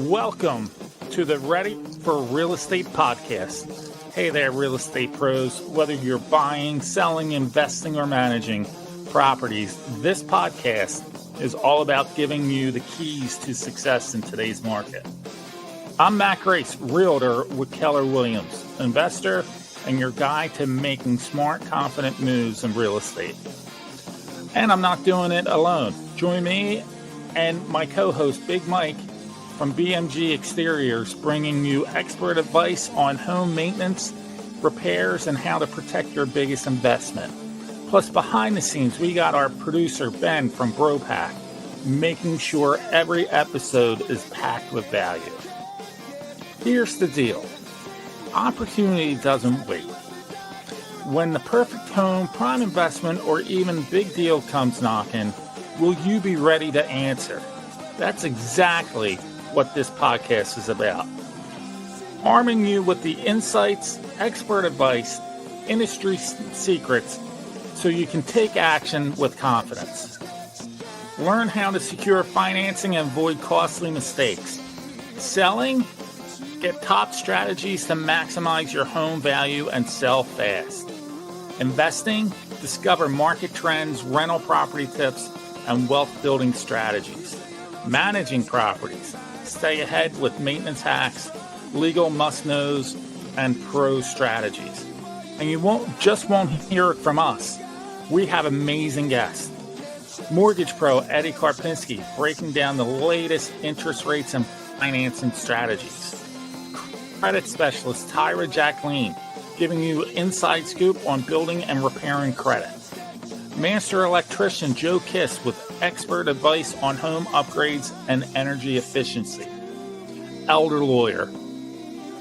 Welcome to the Ready for Real Estate podcast. Hey there, real estate pros. Whether you're buying, selling, investing, or managing properties, this podcast is all about giving you the keys to success in today's market. I'm Matt Grace, realtor with Keller Williams, investor, and your guide to making smart, confident moves in real estate. And I'm not doing it alone. Join me and my co-host, Big Mike, from BMG Exteriors, bringing you expert advice on home maintenance, repairs, and how to protect your biggest investment. Plus, behind the scenes, we got our producer, Ben, from Unpack, making sure every episode is packed with value. Here's the deal. Opportunity doesn't wait. When the perfect home, prime investment, or even big deal comes knocking, will you be ready to answer? That's exactly what this podcast is about. Arming you with the insights, expert advice, industry secrets, so you can take action with confidence. Learn how to secure financing and avoid costly mistakes. Selling? Get top strategies to maximize your home value and sell fast. Investing? Discover market trends, rental property tips, and wealth building strategies. Managing properties? Stay ahead with maintenance hacks, legal must-knows, and pro strategies. And you won't hear it from us. We have amazing guests. Mortgage pro Eddie Karpinski breaking down the latest interest rates and financing strategies. Credit specialist Tyra Jacqueline giving you inside scoop on building and repairing credit. Master electrician Joe Kiss with expert advice on home upgrades and energy efficiency. Elder lawyer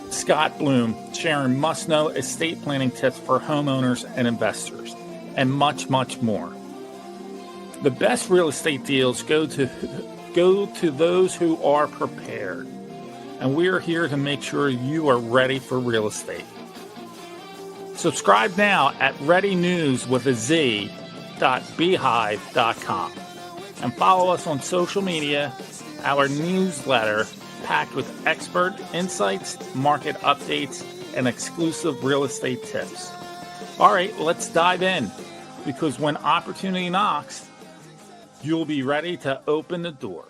Scott Bloom sharing must-know estate planning tips for homeowners and investors, and much, much more. The best real estate deals go to those who are prepared, and we are here to make sure you are ready for real estate. Subscribe now at readynewswithaz.beehive.com and follow us on social media, our newsletter packed with expert insights, market updates, and exclusive real estate tips. All right, let's dive in, because when opportunity knocks, you'll be ready to open the door.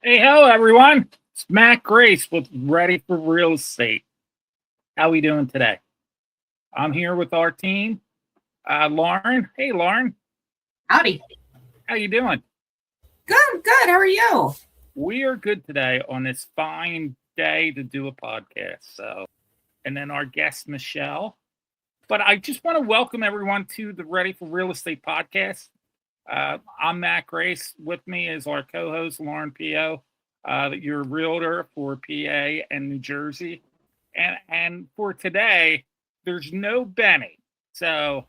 Hey, hello, everyone. It's Matt Grace with Ready for Real Estate. How we doing today? I'm here with our team, Lauren. Hey, Lauren. Howdy. How you doing? Good. How are you? We are good today on this fine day to do a podcast. And then our guest, Michelle. But I just want to welcome everyone to the Ready for Real Estate podcast. I'm Matt Grace. With me is our co-host, Lauren P.O., your realtor for PA and New Jersey. And for today, there's no Benny. So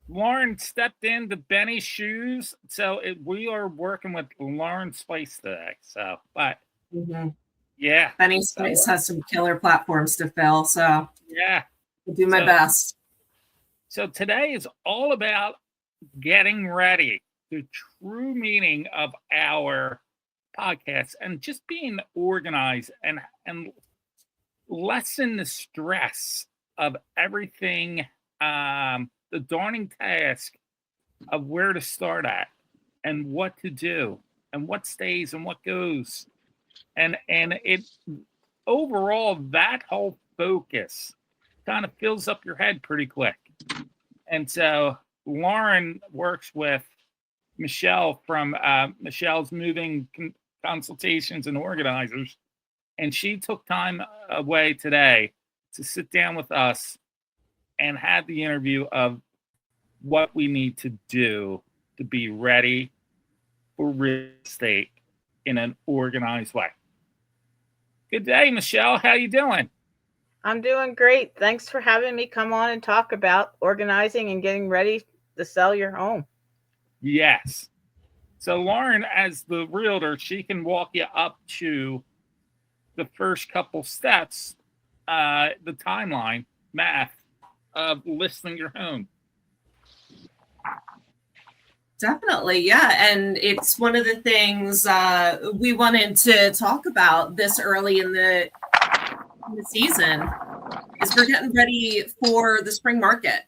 Lauren stepped into Benny's shoes. So we are working with Lauren's place today. Yeah. Benny's place has some killer platforms to fill. So yeah, I'll do my best. So today is all about getting ready. The true meaning of our podcast and just being organized and lessen the stress of everything, the daunting task of where to start at and what to do and what stays and what goes. And it overall, that whole focus kind of fills up your head pretty quick. And so Lauren works with Michelle from Michelle's Moving Consultations and Organizers, and she took time away today to sit down with us and have the interview of what we need to do to be ready for real estate in an organized way. Good day, Michelle. How you doing? I'm doing great. Thanks for having me come on and talk about organizing and getting ready to sell your home. Yes. So Lauren, as the realtor, she can walk you up to the first couple steps, the timeline math of listing your home. Definitely, yeah. And it's one of the things we wanted to talk about this early in the season is we're getting ready for the spring market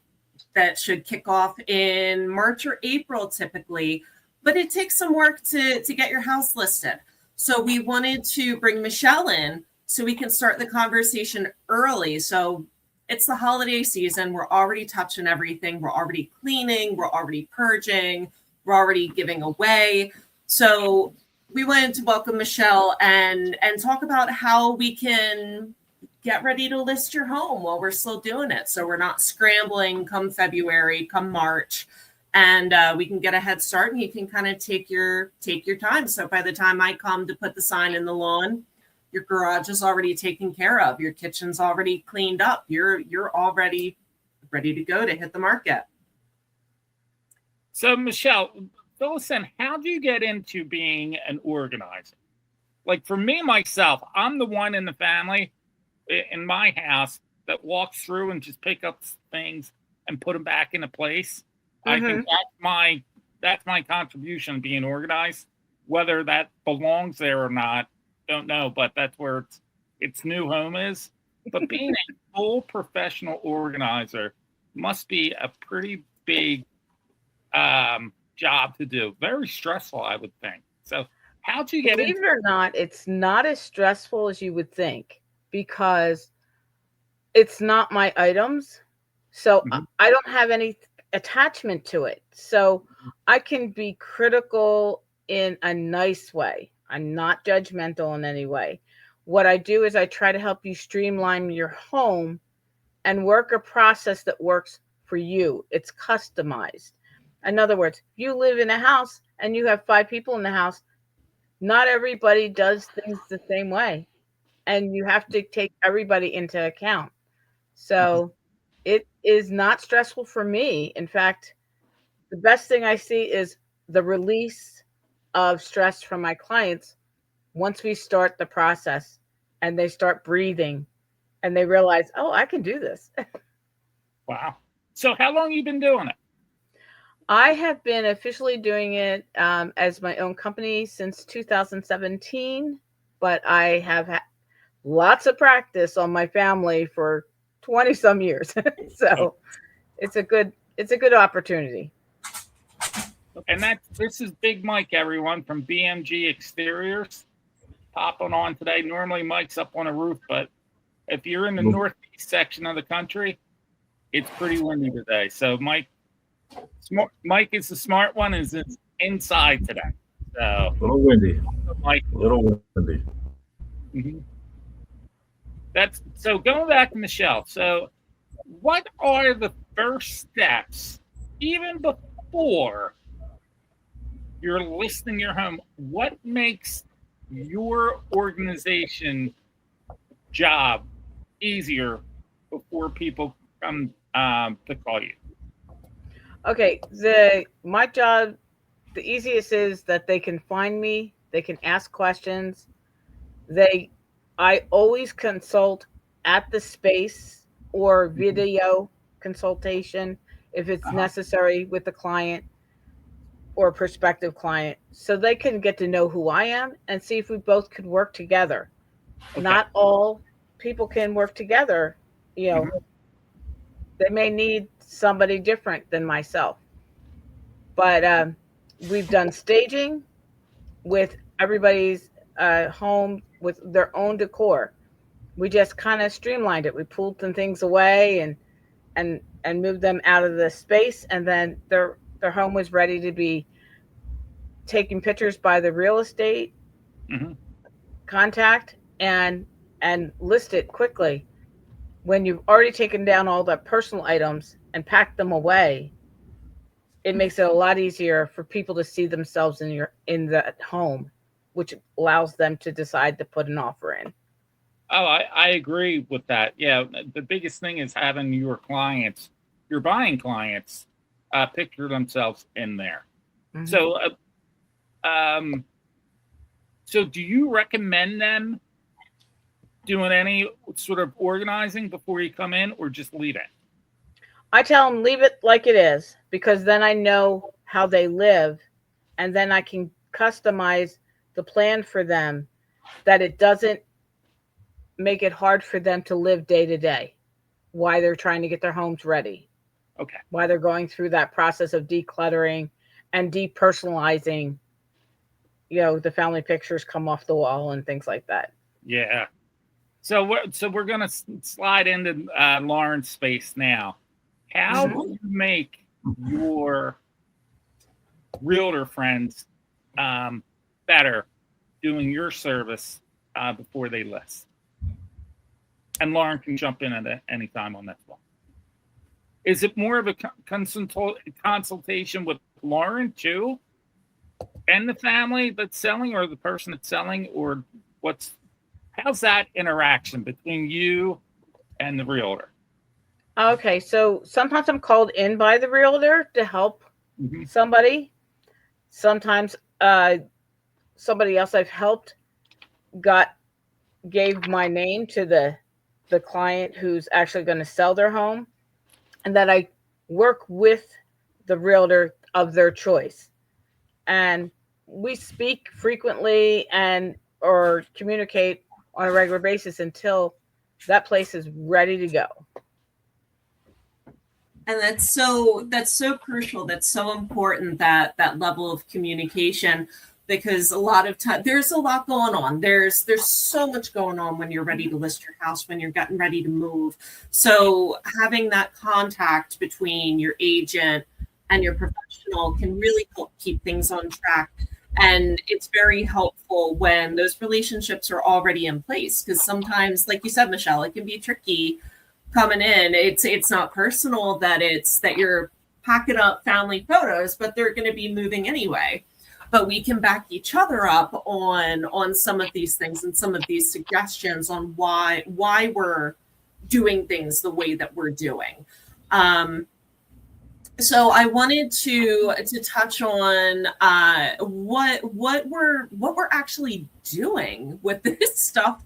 that should kick off in March or April typically, but it takes some work to get your house listed. So we wanted to bring Michelle in so we can start the conversation early. So it's the holiday season. We're already touching everything. We're already cleaning. We're already purging. We're already giving away. So we wanted to welcome Michelle and talk about how we can get ready to list your home while we're still doing it. So we're not scrambling come February, come March, and we can get a head start and you can kind of take your time. So by the time I come to put the sign in the lawn, your garage is already taken care of. Your kitchen's already cleaned up. You're already ready to go to hit the market. So Michelle, fill us in. How do you get into being an organizer? Like for me, myself, I'm the one in the family in my house that walks through and just pick up things and put them back into place. I think that's my contribution being organized. Whether that belongs there or not, don't know, but that's where its new home is. But being a full professional organizer must be a pretty big job to do. Very stressful, I would think. So how'd you get Believe it or not, it's not as stressful as you would think because it's not my items. So I don't have any attachment to it. So I can be critical in a nice way. I'm not judgmental in any way. What I do is I try to help you streamline your home and work a process that works for you. It's customized. In other words, if you live in a house and you have 5 people in the house, not everybody does things the same way. And you have to take everybody into account. So it is not stressful for me. In fact, the best thing I see is the release of stress from my clients once we start the process and they start breathing and they realize, oh, I can do this. Wow. So how long have you been doing it? I have been officially doing it as my own company since 2017, but I have had lots of practice on my family for 20 some years. So it's a good opportunity. And this is Big Mike, everyone, from BMG Exteriors, popping on today. Normally Mike's up on a roof, but if you're in the northeast section of the country, it's pretty windy today. So Mike is the smart one, is it's inside today. So a little windy. Mike. A little windy. So going back to Michelle. So what are the first steps, even before you're listing your home? What makes your organization job easier before people come to call you? Okay, my job, the easiest is that they can find me, they can ask questions. I always consult at the space or video consultation if it's necessary with the client or prospective client, so they can get to know who I am and see if we both could work together. Okay. Not all people can work together, you know. They may need somebody different than myself. But we've done staging with everybody's home with their own decor. We just kind of streamlined it. We pulled some things away and moved them out of the space, and then their home was ready to be taken pictures by the real estate contact and listed quickly. When you've already taken down all the personal items and packed them away, it makes it a lot easier for people to see themselves in the home which allows them to decide to put an offer in. Oh, I agree with that. Yeah, the biggest thing is having your clients, your buying clients, picture themselves in there. Mhm. So do you recommend them doing any sort of organizing before you come in, or just leave it? I tell them leave it like it is, because then I know how they live, and then I can customize the plan for them that it doesn't make it hard for them to live day to day while they're trying to get their homes ready. Okay. While they're going through that process of decluttering and depersonalizing, the family pictures come off the wall and things like that. Yeah. So we're gonna slide into Lauren's space now. How do you make your realtor friends better doing your service before they list? And Lauren can jump in at any time on this one. Is it more of a consultation with Lauren too, and the family that's selling, or the person that's selling, or how's that interaction between you and the realtor? Okay, so sometimes I'm called in by the realtor to help somebody. Sometimes somebody else I've helped gave my name to the client who's actually going to sell their home, and that I work with the realtor of their choice. And we speak frequently or communicate on a regular basis until that place is ready to go. And that's so crucial. That's so important, that level of communication, because a lot of time there's a lot going on. There's so much going on when you're ready to list your house, when you're getting ready to move. So having that contact between your agent and your professional can really help keep things on track. And it's very helpful when those relationships are already in place, because sometimes, like you said, Michelle, it can be tricky coming in. It's not personal that you're packing up family photos, but they're going to be moving anyway. But we can back each other up on some of these things and some of these suggestions on why we're doing things the way that we're doing. So I wanted to touch on what we're actually doing with this stuff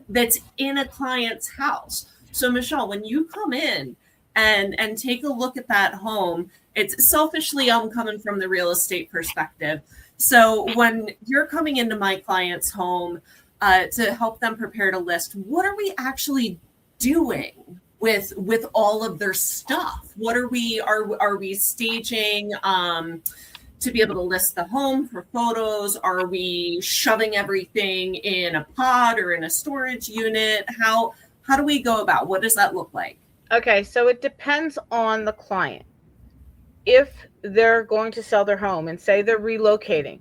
that's in a client's house. So Michelle, when you come in and take a look at that home, it's selfishly, I'm coming from the real estate perspective. So when you're coming into my client's home to help them prepare to list, what are we actually doing with all of their stuff? What are we staging to be able to list the home for photos? Are we shoving everything in a pod or in a storage unit? How do we go about? What does that look like? Okay, so it depends on the client. If they're going to sell their home and say they're relocating,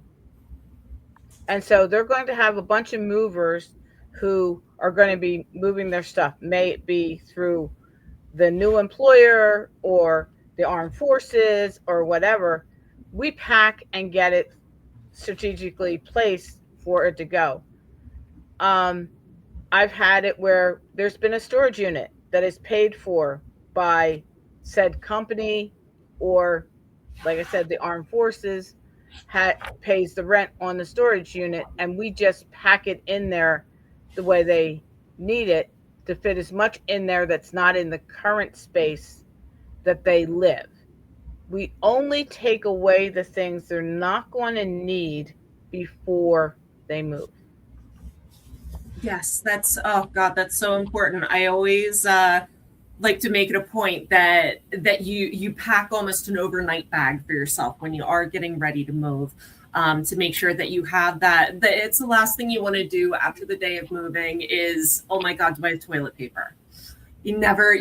and so they're going to have a bunch of movers who are going to be moving their stuff, may it be through the new employer or the armed forces or whatever, we pack and get it strategically placed for it to go. I've had it where there's been a storage unit that is paid for by said company, or like I said, the armed forces pays the rent on the storage unit, and we just pack it in there the way they need it to fit as much in there that's not in the current space that they live. We only take away the things they're not going to need before they move. Yes, that's so important. I always like to make it a point that you pack almost an overnight bag for yourself when you are getting ready to move, to make sure that you have that. It's the last thing you want to do after the day of moving is, oh my God, do I have toilet paper? You never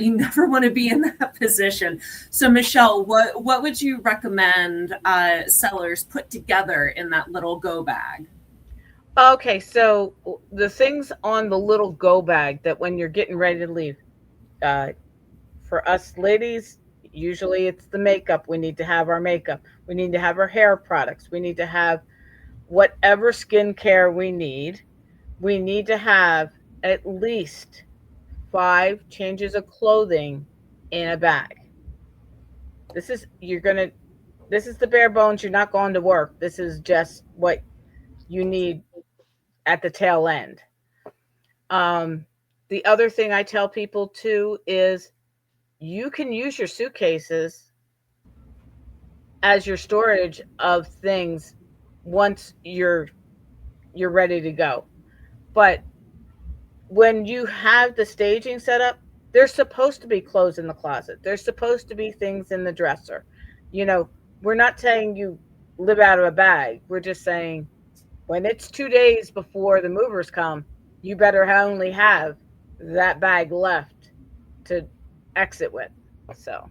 want to be in that position. So Michelle, what would you recommend sellers put together in that little go bag? Okay, so the things on the little go bag that when you're getting ready to leave, for us ladies, usually it's the makeup. We need to have our makeup. We need to have our hair products. We need to have whatever skincare we need to have at least 5 changes of clothing in a bag. This is the bare bones. You're not going to work. This is just what you need at the tail end. The other thing I tell people too is you can use your suitcases as your storage of things once you're ready to go. But when you have the staging set up, there's supposed to be clothes in the closet. There's supposed to be things in the dresser. We're not saying you live out of a bag. We're just saying when it's 2 days before the movers come, you better only have that bag left to exit with. So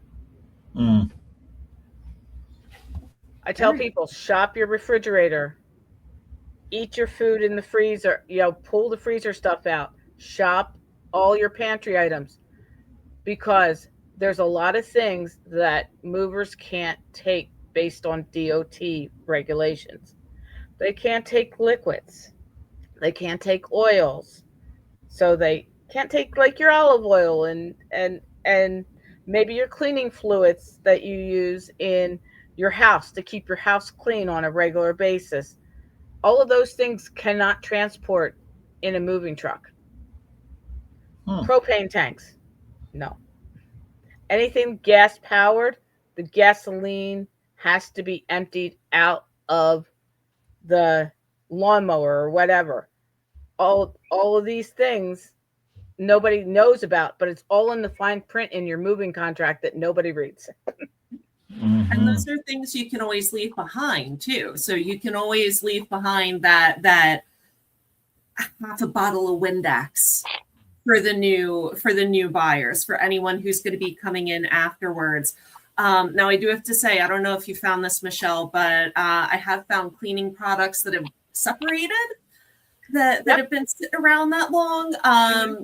I tell people, shop your refrigerator, eat your food in the freezer, pull the freezer stuff out, shop all your pantry items, because there's a lot of things that movers can't take based on DOT regulations. They can't take liquids. They can't take oils. So they can't take like your olive oil and maybe your cleaning fluids that you use in your house to keep your house clean on a regular basis. All of those things cannot transport in a moving truck. Propane tanks, no. Anything gas powered, the gasoline has to be emptied out of the lawnmower or whatever. All of these things nobody knows about, but it's all in the fine print in your moving contract that nobody reads. And those are things you can always leave behind too. So you can always leave behind that half a bottle of Windex for the new buyers, for anyone who's going to be coming in afterwards. Now, I do have to say, I don't know if you found this, Michelle, but I have found cleaning products that have separated, that have been sitting around that long.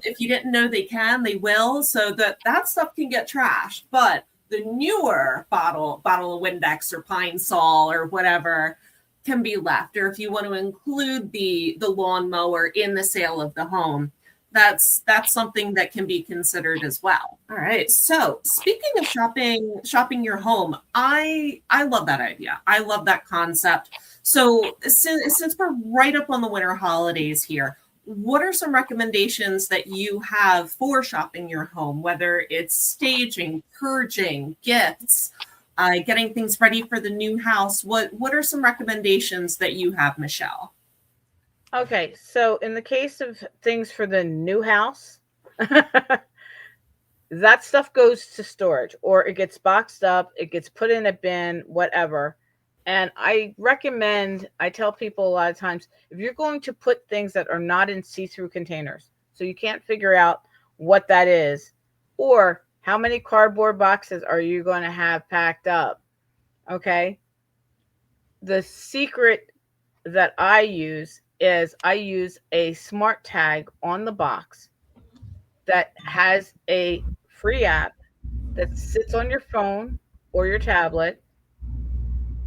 If you didn't know they will. So that stuff can get trashed. But the newer bottle of Windex or Pine Sol or whatever can be left. Or if you want to include the lawnmower in the sale of the home, that's something that can be considered as well. All right. So speaking of shopping your home, I love that idea. I love that concept. So since we're right up on the winter holidays here, what are some recommendations that you have for shopping your home, whether it's staging, purging, gifts, getting things ready for the new house? What are some recommendations that you have, Michelle? Okay, so in the case of things for the new house, that stuff goes to storage, or it gets boxed up, it gets put in a bin, whatever. And I tell people a lot of times, if you're going to put things that are not in see-through containers, so you can't figure out what that is, or how many cardboard boxes are you going to have packed up, okay? The secret that I use is I use a smart tag on the box that has a free app that sits on your phone or your tablet,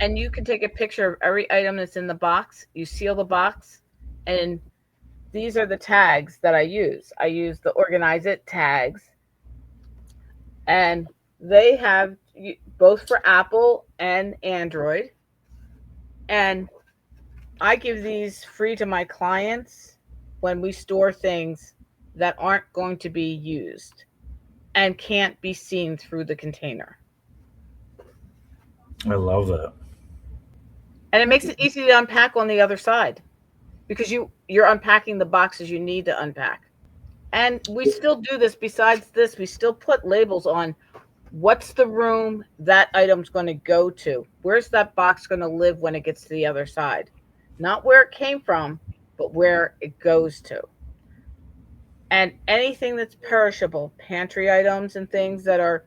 and you can take a picture of every item that's in the box. You seal the box, and these are the tags that I use. I use the Organize It tags, and they have both for Apple and Android. And I give these free to my clients when we store things that aren't going to be used and can't be seen through the container. I love that. And it makes it easy to unpack on the other side, because you're unpacking the boxes you need to unpack. And we still do this. Besides this, we still put labels on what's the room that item's going to go to. Where's that box going to live when it gets to the other side? Not where it came from, but where it goes to. And anything that's perishable, pantry items and things that are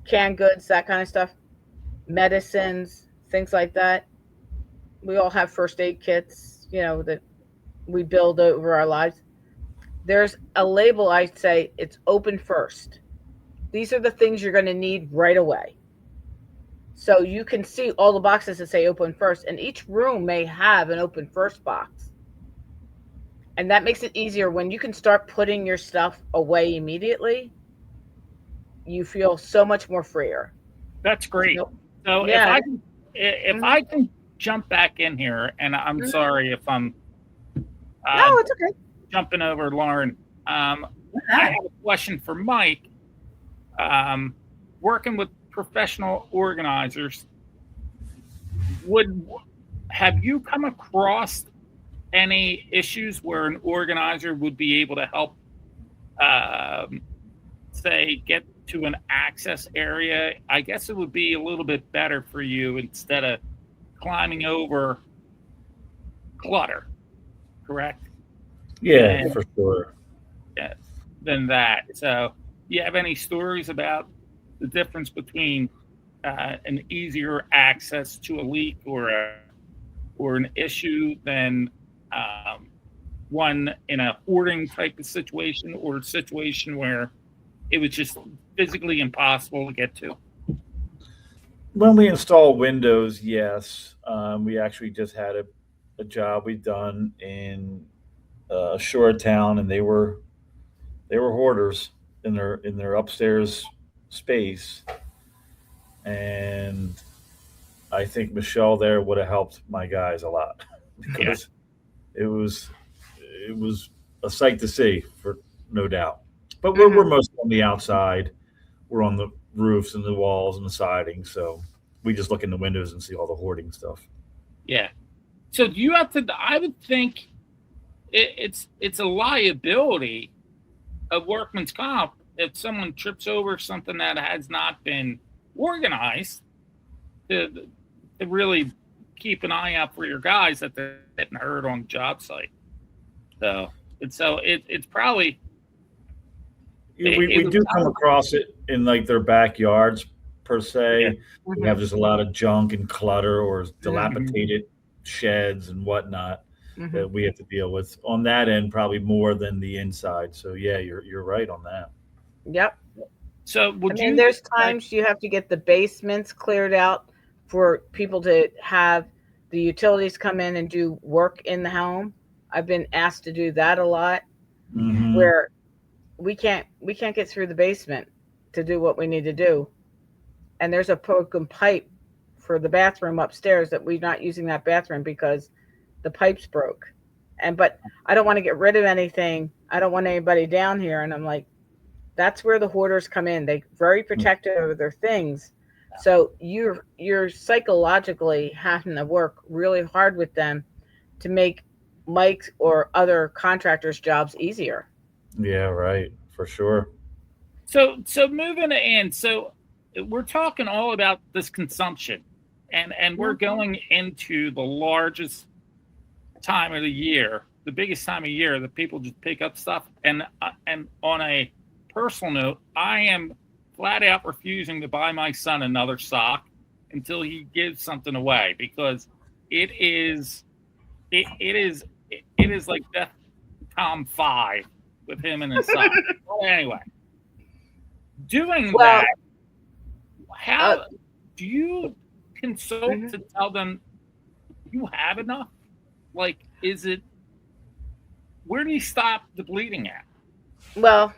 canned goods, that kind of stuff, medicines, things like that. We all have first aid kits, that we build over our lives. There's a label, I'd say, it's open first. These are the things you're going to need right away. So you can see all the boxes that say open first, and each room may have an open first box. And that makes it easier when you can start putting your stuff away immediately. You feel so much more freer. That's great. Nope. So Yeah. if I can jump back in here, and I'm sorry if I'm No, it's okay. jumping over Lauren. I have a question for Mike. Working with professional organizers, have you come across any issues where an organizer would be able to help, say, get to an access area? I guess it would be a little bit better for you instead of climbing over clutter, correct? Yeah, for sure. Yeah, than that. So, do you have any stories about the difference between an easier access to a leak or an issue than one in a hoarding type of situation, or a situation where it was just physically impossible to get to? When we install windows, yes. We actually just had a job we done in a shore town, and they were hoarders in their upstairs space, and I think Michelle there would have helped my guys a lot because it was a sight to see, for no doubt. But we're mostly on the outside. We're on the roofs and the walls and the siding, so we just look in the windows and see all the hoarding stuff. Yeah. So do you have to? I would think it's a liability of workman's comp if someone trips over something that has not been organized, to really keep an eye out for your guys that they're getting hurt on the job site. So it's probably. We do come across it in like their backyards per se. Yeah. We have just a lot of junk and clutter or dilapidated sheds and whatnot that we have to deal with on that end, probably more than the inside. So yeah, you're right on that. Yep. So there's times you have to get the basements cleared out for people to have the utilities come in and do work in the home. I've been asked to do that a lot, where we can't get through the basement to do what we need to do. And there's a broken pipe for the bathroom upstairs that we're not using that bathroom because the pipes broke. But I don't want to get rid of anything. I don't want anybody down here. And I'm like, that's where the hoarders come in. They're very protective of their things. So you're psychologically having to work really hard with them to make Mike's or other contractors' jobs easier. Yeah, right, for sure. So moving in, so we're talking all about this consumption, and we're going into the largest time of the year, the biggest time of year that people just pick up stuff. And on a personal note, I am flat out refusing to buy my son another sock until he gives something away, because it is like Death Tom 5 with him and his son. Well, anyway, doing that, how do you consult to tell them you have enough? Like, where do you stop the bleeding at? Well,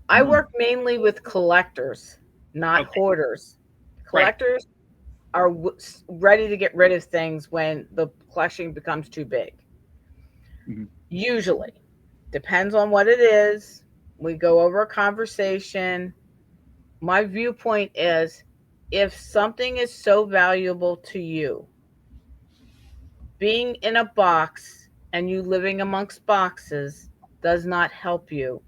I work mainly with collectors, not hoarders. Collectors are ready to get rid of things when the collection becomes too big. Usually. Depends on what it is. We go over a conversation. My viewpoint is, if something is so valuable to you, being in a box and you living amongst boxes does not help you.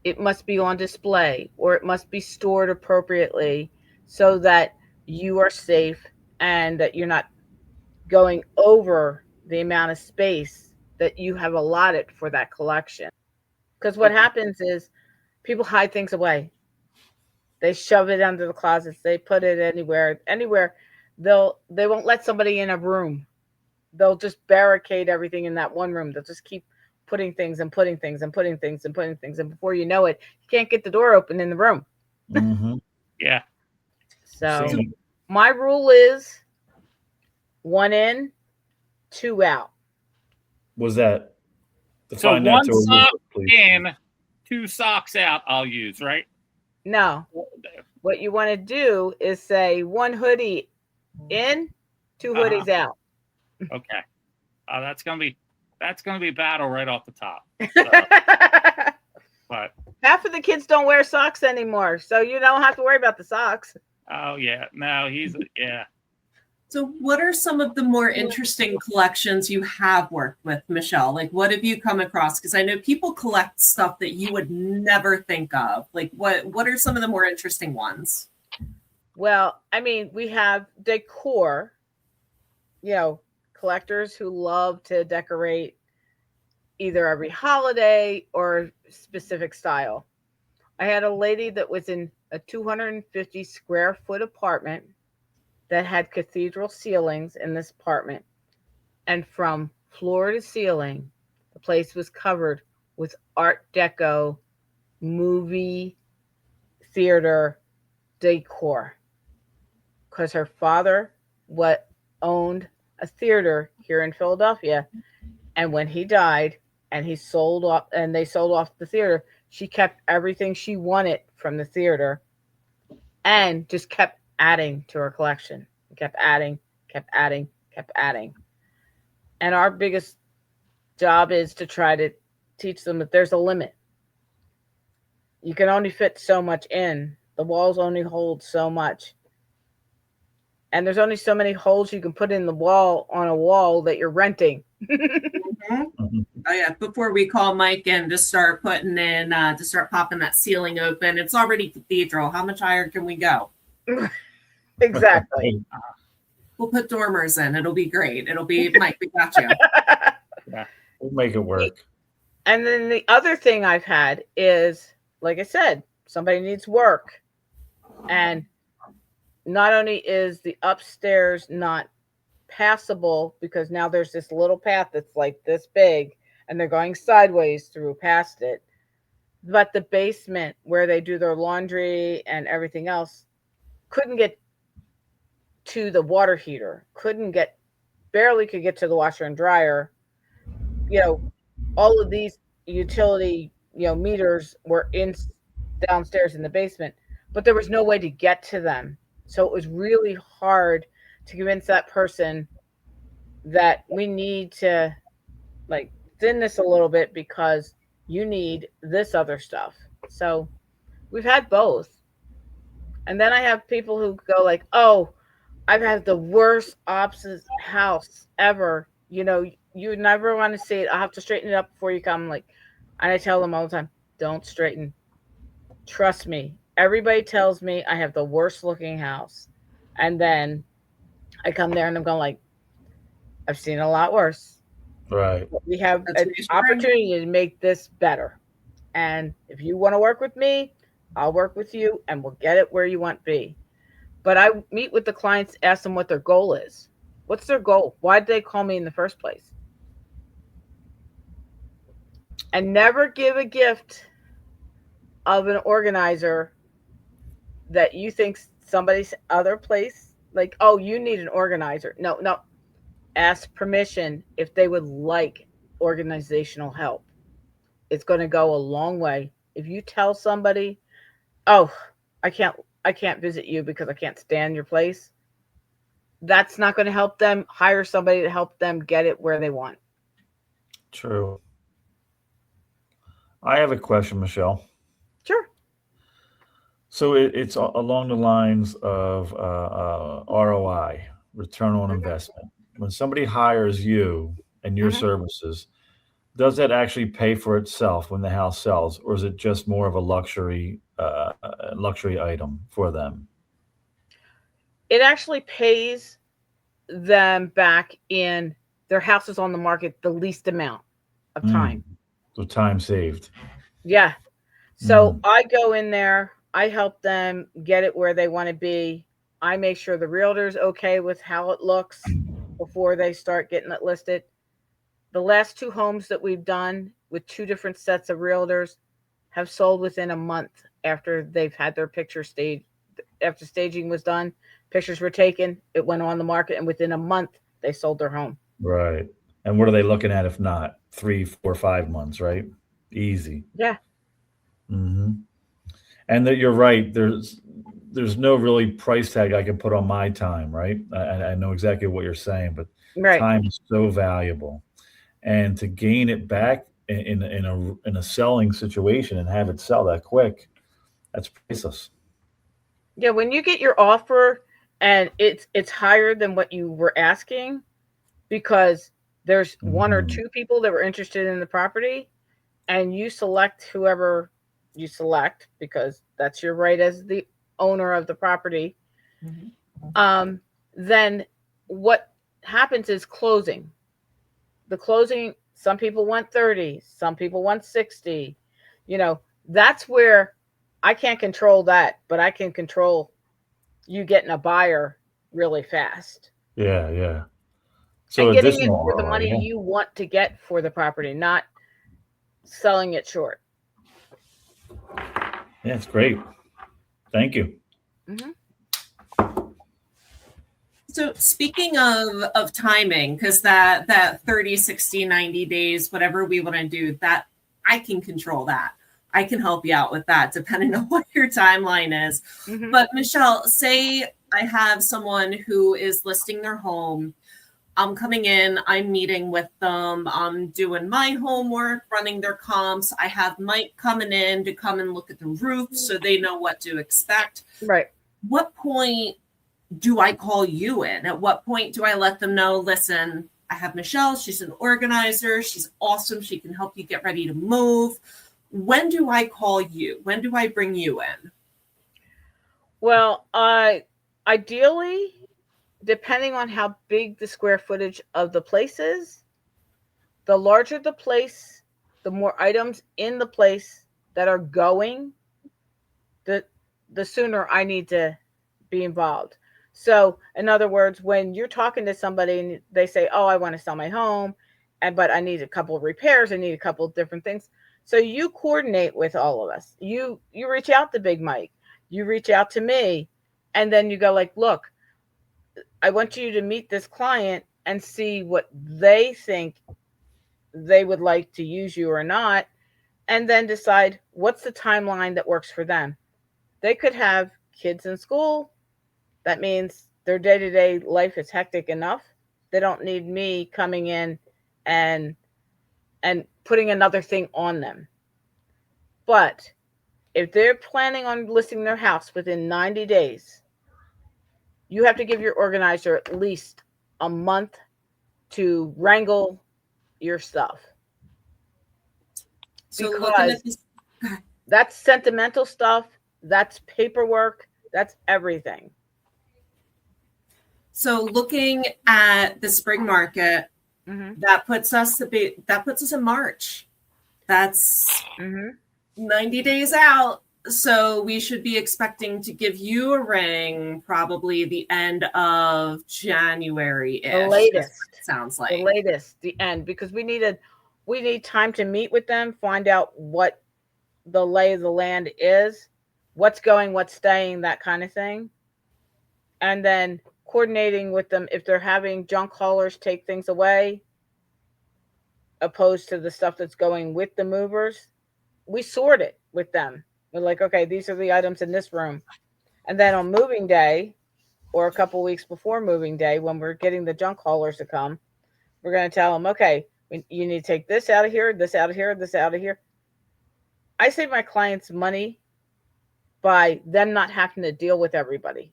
It must be on display, or it must be stored appropriately so that you are safe and that you're not going over the amount of space that you have allotted for that collection. Because what happens is people hide things away. They shove it under the closets. They put it anywhere. They won't let somebody in a room. They'll just barricade everything in that one room. They'll just keep putting things and putting things and putting things and putting things. And before you know it, you can't get the door open in the room. Yeah. So My rule is 1 in, 2 out. Was that So define that one to a sock please? in, 2 socks out. I'll use, right? No. What you want to do is say 1 hoodie in, 2 hoodies out. Okay. That's gonna be battle right off the top. So, but half of the kids don't wear socks anymore, so you don't have to worry about the socks. oh yeah, no, yeah. So what are some of the more interesting collections you have worked with, Michelle? Like, what have you come across? Because I know people collect stuff that you would never think of. Like, what are some of the more interesting ones? Well, I mean, we have decor, collectors who love to decorate either every holiday or specific style. I had a lady that was in a 250 square foot apartment that had cathedral ceilings in this apartment. And from floor to ceiling, the place was covered with Art Deco, movie, theater decor. Because her father owned a theater here in Philadelphia. And when he died and they sold off the theater, she kept everything she wanted from the theater and just kept adding to her collection. Kept adding. And our biggest job is to try to teach them that there's a limit. You can only fit so much in. The walls only hold so much. And there's only so many holes you can put in the wall on a wall that you're renting. Mm-hmm. Oh yeah, before we call Mike in to start popping that ceiling open, it's already cathedral. How much higher can we go? Exactly. We'll put dormers in. It'll be great. It'll be Mike. We got you. Yeah, we'll make it work. And then the other thing I've had is, like I said, somebody needs work, and not only is the upstairs not passable because now there's this little path that's like this big and they're going sideways through past it, but the basement where they do their laundry and everything else couldn't get to the water heater, barely could get to the washer and dryer. All of these utility meters were downstairs in the basement, but there was no way to get to them. So it was really hard to convince that person that we need to thin this a little bit because you need this other stuff. So we've had both. And then I have people who go like, oh, I've had the worst opposite house ever. You never want to see it. I'll have to straighten it up before you come. And I tell them all the time, don't straighten. Trust me. Everybody tells me I have the worst looking house. And then I come there and I'm going I've seen a lot worse. Right. We have an opportunity to make this better. And if you want to work with me, I'll work with you and we'll get it where you want to be. But I meet with the clients, ask them what their goal is. What's their goal? Why did they call me in the first place? And never give a gift of an organizer that you think somebody's other place, oh, you need an organizer. No. Ask permission if they would like organizational help. It's going to go a long way. If you tell somebody, oh, I can't visit you because I can't stand your place, that's not going to help them hire somebody to help them get it where they want. True. I have a question, Michelle. Sure. So it's along the lines of ROI, return on investment. When somebody hires you and your services, does that actually pay for itself when the house sells, or is it just more of a luxury item for them? It actually pays them back in their house is on the market the least amount of time. So time saved. Yeah. So I go in there, I help them get it where they want to be. I make sure the realtor's okay with how it looks before they start getting it listed. The last 2 homes that we've done with 2 different sets of realtors have sold within a month after they've had their picture staged. After staging was done, Pictures were taken. It went on the market, and within a month, they sold their home. Right. And what are they looking at if not 3, 4, 5 months, right? Easy. Yeah. hmm And that you're right. There's no really price tag I can put on my time, right? I know exactly what you're saying, but Right. time is so valuable, and to gain it back in a selling situation and have it sell that quick, that's priceless. Yeah. When you get your offer and it's higher than what you were asking, because there's one or Mhm. two people that were interested in the property, and you select whoever you select because that's your right as the owner of the property. Then what happens is closing. The closing, some people want 30, some people want 60. That's where I can't control that, but I can control you getting a buyer really fast Yeah, yeah. So and getting it additional for the ROI, money yeah. you want to get for the property, not selling it short. Yeah, it's great. Thank you. Mm-hmm. So speaking of timing, because that 30, 60, 90 days, whatever we want to do, that I can control that. I can help you out with that depending on what your timeline is. Mm-hmm. But Michelle, say I have someone who is listing their home. I'm coming in, I'm meeting with them, I'm doing my homework, running their comps. I have Mike coming in to come and look at the roof so they know what to expect. Right. What point do I call you in? At what point do I let them know, listen, I have Michelle, she's an organizer, she's awesome, she can help you get ready to move. When do I call you? When do I bring you in? Well, ideally, depending on how big the square footage of the place is, the larger the place, the more items in the place that are going, the sooner I need to be involved. So, in other words, when you're talking to somebody and they say, "Oh, I want to sell my home, but I need a couple of repairs, I need a couple of different things." So you coordinate with all of us. You reach out to Big Mike, you reach out to me, and then you go like, "Look, I want you to meet this client and see what they think they would like to use you or not, and then decide what's the timeline that works for them." They could have kids in school. That means their day-to-day life is hectic enough. They don't need me coming in and putting another thing on them. But if they're planning on listing their house within 90 days, you have to give your organizer at least a month to wrangle your stuff. So Because looking at this, that's sentimental stuff, that's paperwork, that's everything. so looking at the spring market, Mm-hmm. that puts us in March. That's 90 days out. So we should be expecting to give you a ring probably the end of January-ish. The latest. Sounds like. The latest, the end, because we need time to meet with them, find out what the lay of the land is, what's going, what's staying, that kind of thing. And then coordinating with them if they're having junk haulers take things away, opposed to the stuff that's going with the movers. We sort it with them. We're like, okay, these are the items in this room. And then on moving day, or a couple weeks before moving day, when we're getting the junk haulers to come, we're going to tell them, okay, you need to take this out of here, this out of here, this out of here. I save my clients money by them not having to deal with everybody.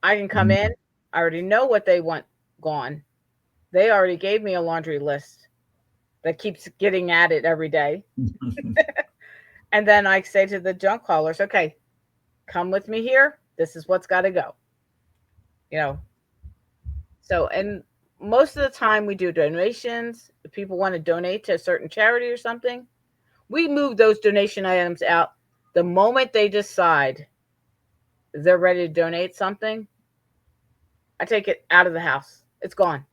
I can come in, I already know what they want gone. They already gave me a laundry list that keeps getting added every day. And then I say to the junk haulers, okay, come with me here. This is what's got to go. So, and most of the time we do donations. If people want to donate to a certain charity or something, we move those donation items out the moment they decide they're ready to donate something. I take it out of the house. It's gone.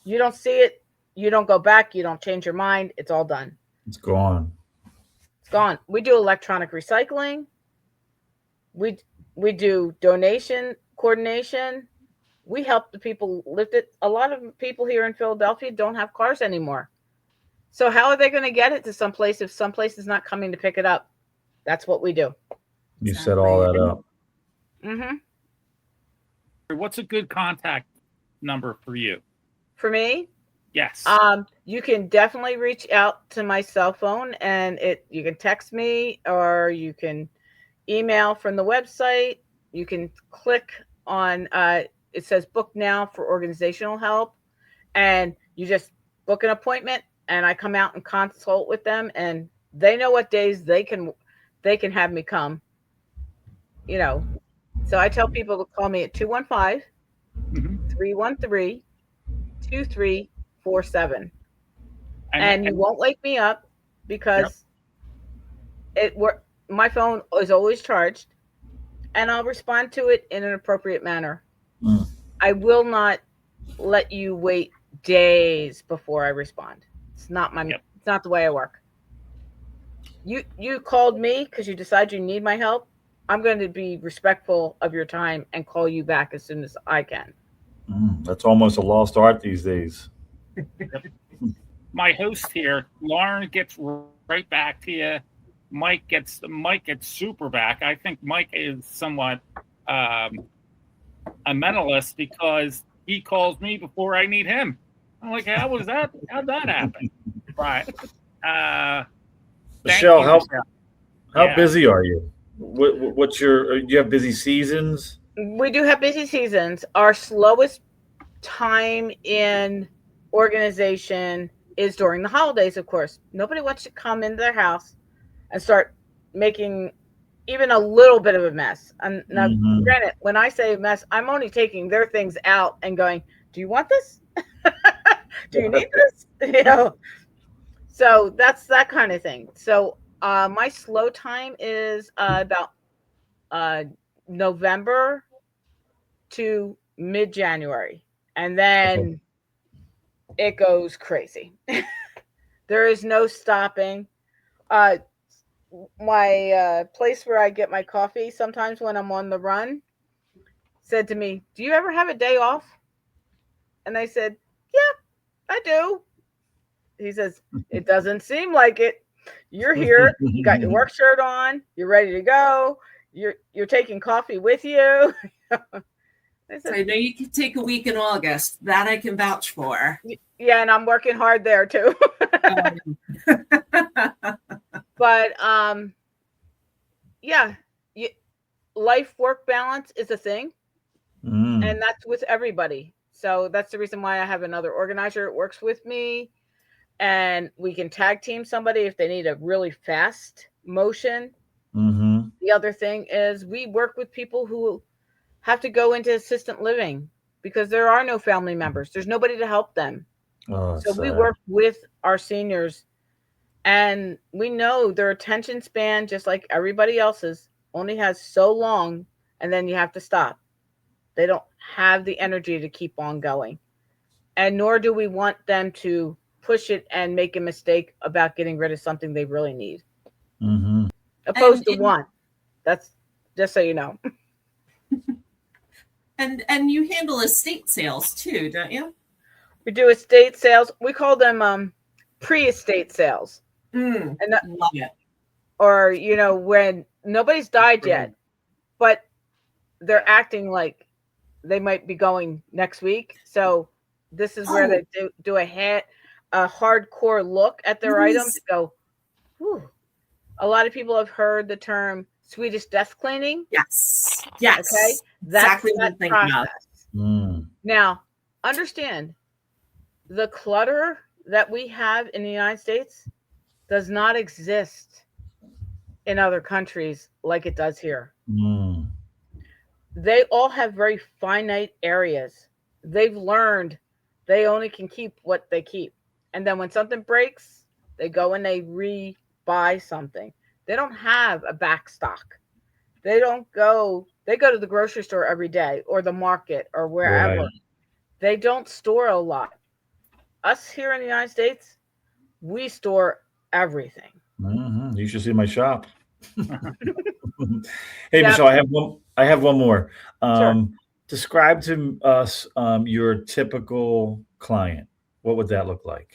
You don't see it. You don't go back. You don't change your mind. It's all done. It's gone. It's gone. We do electronic recycling. We do donation coordination. We help the people lift it. A lot of people here in Philadelphia don't have cars anymore. So how are they going to get it to someplace if someplace is not coming to pick it up? That's what we do. You set all that up. Mm-hmm. What's a good contact number for you? For me, Yes. you can definitely reach out to my cell phone, and you can text me or you can email from the website. You can click on it says book now for organizational help, and you just book an appointment, and I come out and consult with them, and they know what days they can have me come. You know, so I tell people to call me at 215-313-2347. And you won't wake me up because my phone is always charged, and I'll respond to it in an appropriate manner. I will not let you wait days before I respond. It's not it's not the way I work. You called me because you decide you need my help. I'm going to be respectful of your time and call you back as soon as I can. That's almost a lost art these days. My host here, Lauren, gets right back to you. Mike gets super back. I think Mike is somewhat a mentalist because he calls me before I need him. I'm like, how'd that happen? But Michelle, how busy are you? What's do you have busy seasons? We do have busy seasons. Our slowest time in organization is during the holidays, of course. Nobody wants to come into their house and start making even a little bit of a mess. And now, granted, when I say mess, I'm only taking their things out and going, do you want this? Do you need this? So that's that kind of thing. So my slow time is about November to mid-January, and then it goes crazy. There is no stopping. My place where I get my coffee sometimes when I'm on the run said to me, do you ever have a day off? And I said, yeah, I do. He says, it doesn't seem like it. You're here, you got your work shirt on, you're ready to go, you're taking coffee with you. I know you can take a week in August. That I can vouch for. Yeah, and I'm working hard there too. But life-work balance is a thing, and that's with everybody. So that's the reason why I have another organizer that works with me, and we can tag team somebody if they need a really fast motion. The other thing is we work with people who have to go into assistant living because there are no family members. There's nobody to help them. So we work with our seniors, and we know their attention span, just like everybody else's, only has so long, and then you have to stop. They don't have the energy to keep on going. And nor do we want them to push it and make a mistake about getting rid of something they really need. Opposed to one. That's just so you know. And you handle estate sales too, don't you? We do estate sales. We call them pre-estate sales. And love it. Or, when nobody's died yet, but they're acting like they might be going next week. So this is where they do a hardcore look at their items. Go, whew. A lot of people have heard the term Swedish death cleaning. Yes. Okay. That's exactly what I'm thinking of. Now, understand the clutter that we have in the United States does not exist in other countries like it does here. They all have very finite areas. They've learned they only can keep what they keep. And then when something breaks, they go and they re-buy something. They don't have a back stock. They go to the grocery store every day or the market or wherever. Right. They don't store a lot. Us here in the United States, we store everything. You should see my shop. Hey, Michelle, I have one more. Sure. Describe to us your typical client. What would that look like?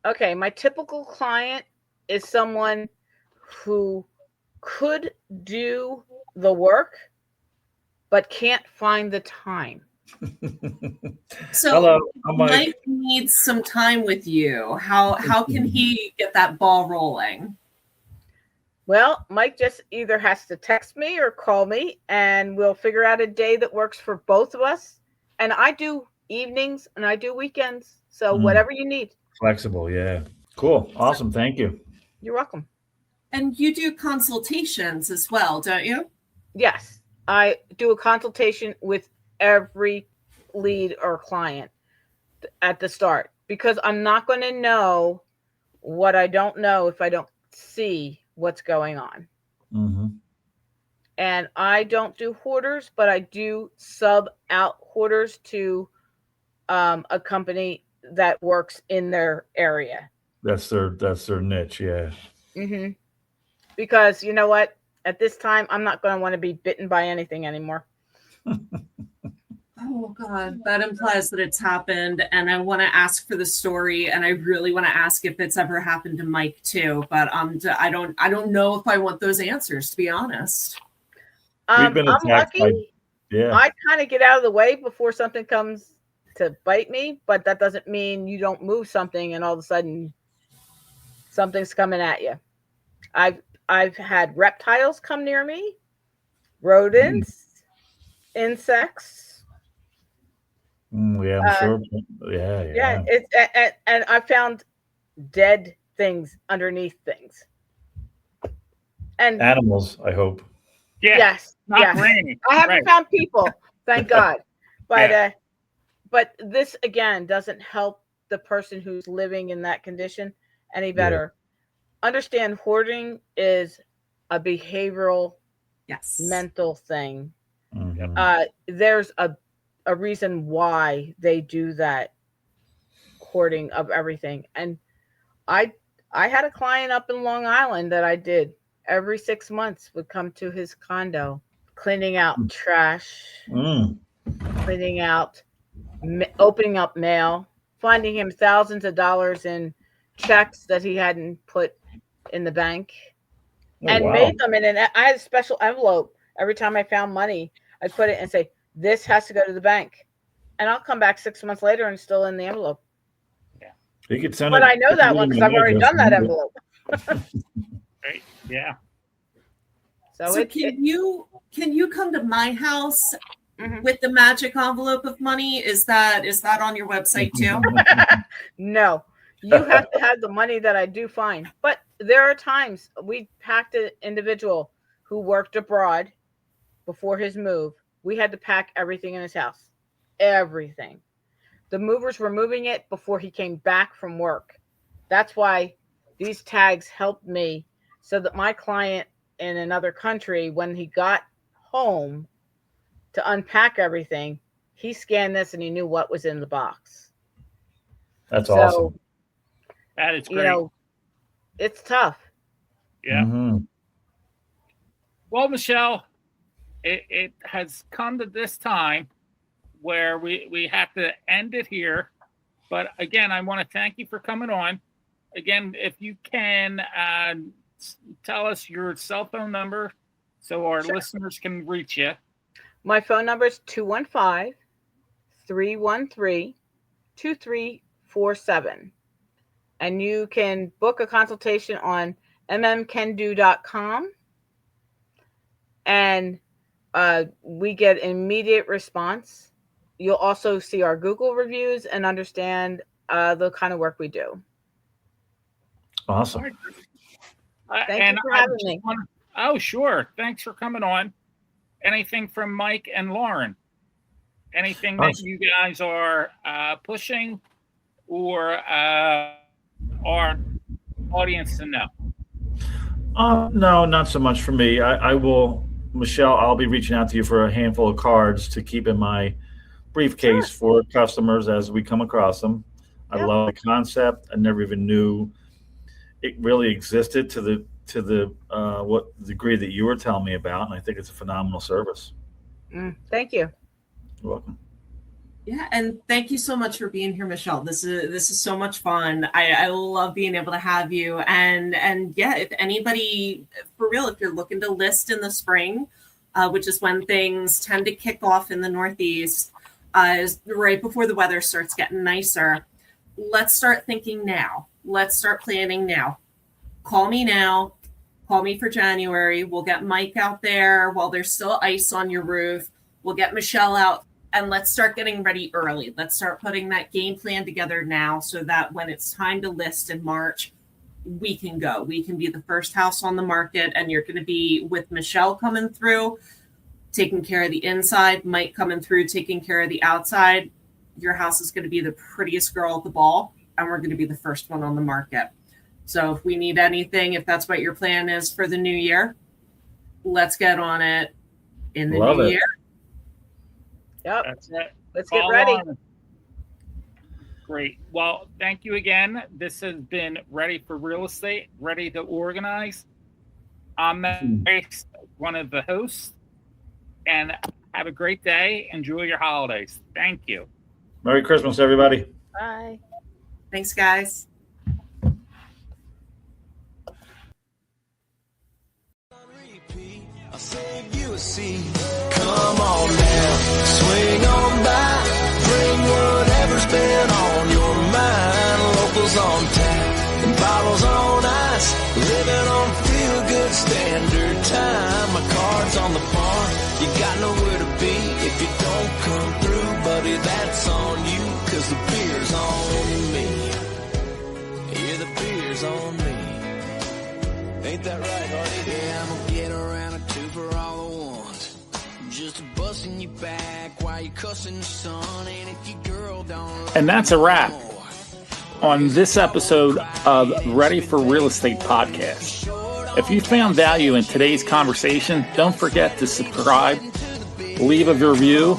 Okay, my typical client is someone who could do the work but can't find the time. So Hello, I'm Mike. Mike needs some time with you. How can he get that ball rolling? Well, Mike just either has to text me or call me, and we'll figure out a day that works for both of us. And I do evenings and I do weekends. So whatever you need. Flexible, yeah. Cool. Awesome. Thank you. You're welcome. And you do consultations as well, don't you? Yes. I do a consultation with every lead or client at the start, because I'm not going to know what I don't know if I don't see what's going on. Mm-hmm. And I don't do hoarders, but I do sub out hoarders to a company that works in their area. That's their niche, yeah. Mm-hmm. Because you know what? At this time, I'm not going to want to be bitten by anything anymore. Oh God, that implies that it's happened, and I want to ask for the story, and I really want to ask if it's ever happened to Mike too. But I don't know if I want those answers, to be honest. We've been I'm lucky. Yeah. I kind of get out of the way before something comes to bite me, but that doesn't mean you don't move something and all of a sudden something's coming at you. I've had reptiles come near me, rodents, insects. Yeah, I'm sure. Yeah. It's and I found dead things underneath things. And Animals, I hope. Yeah. yes, Raining. I haven't found people, thank God. But Yeah. But this again doesn't help the person who's living in that condition any better. Understand, hoarding is a behavioral, mental thing. Mm-hmm. There's a reason why they do that hoarding of everything. And I had a client up in Long Island that I did every 6 months would come to his condo, cleaning out trash, cleaning out, opening up mail, finding him thousands of dollars in checks that he hadn't put in the bank, and made them in I had a special envelope. Every time I found money, I'd put it and say, this has to go to the bank. And I'll come back 6 months later and it's still in the envelope. Yeah. You could send but I know that one because I've already done that envelope. Right. Yeah. So can you come to my house with the magic envelope of money? Is that on your website too? No. You have to have the money that I do find. But there are times we packed an individual who worked abroad before his move. We had to pack everything in his house. Everything. The movers were moving it before he came back from work. That's why these tags helped me, so that my client in another country, when he got home to unpack everything, he scanned this and he knew what was in the box. That's awesome. That is great. You know, it's tough. Yeah. Mm-hmm. Well, Michelle, it has come to this time where we have to end it here. But again, I want to thank you for coming on. Again, if you can tell us your cell phone number so our listeners can reach you. My phone number is 215-313-2347. And you can book a consultation on mmcando.com. And we get immediate response. You'll also see our Google reviews and understand the kind of work we do. Awesome. Thank you for having me. Oh, sure. Thanks for coming on. Anything from Mike and Lauren? Anything that you guys are pushing or our audience to know? No, not so much for me. I will, Michelle, I'll be reaching out to you for a handful of cards to keep in my briefcase for customers as we come across them. I love the concept. I never even knew it really existed to the what degree that you were telling me about, and I think it's a phenomenal service. Thank you. You're welcome. Yeah, and thank you so much for being here, Michelle. This is so much fun. I love being able to have you. And yeah, if anybody, for real, if you're looking to list in the spring, which is when things tend to kick off in the Northeast, is right before the weather starts getting nicer. Let's start thinking now. Let's start planning now. Call me now. Call me for January. We'll get Mike out there while there's still ice on your roof. We'll get Michelle out. And let's start getting ready early. Let's start putting that game plan together now so that when it's time to list in March, we can go. We can be the first house on the market, and you're going to be with Michelle coming through, taking care of the inside, Mike coming through, taking care of the outside. Your house is going to be the prettiest girl at the ball, and we're going to be the first one on the market. So if we need anything, if that's what your plan is for the new year, let's get on it in the new year. Yep. That's it. Let's get ready. On. Great. Well, thank you again. This has been Ready for Real Estate, Ready to Organize. I'm one of the hosts, and have a great day. Enjoy your holidays. Thank you. Merry Christmas, everybody. Bye. Thanks, guys. I'll save you a seat. Come on now, swing on by. Bring whatever's been on your mind. Locals on tap and bottles on ice. Living on feel good standard time. My card's on the bar. You got nowhere to be if you don't come through, buddy. That's on you, 'cause the beer's on me. Yeah, the beer's on me. Ain't that right, Hardy? Yeah, I'm gonna get around a two for all I want. Just busting you back while you cussing the sun. And if your girl don't. And that's a wrap on this episode of Ready for Real Estate Podcast. If you found value in today's conversation, don't forget to subscribe, leave a review,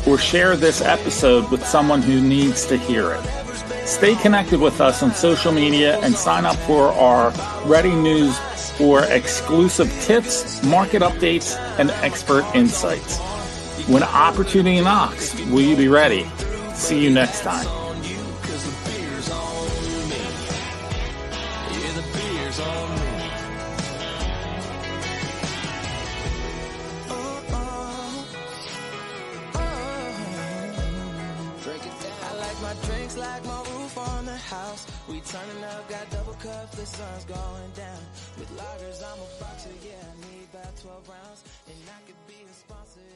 or share this episode with someone who needs to hear it. Stay connected with us on social media and sign up for our Ready News for exclusive tips, market updates, and expert insights. When opportunity knocks, will you be ready? See you next time. Drinks like my roof on the house. We turning up, got double cup, the sun's going down. With lagers, I'm a boxer, yeah, I need about 12 rounds. And I could be a sponsor.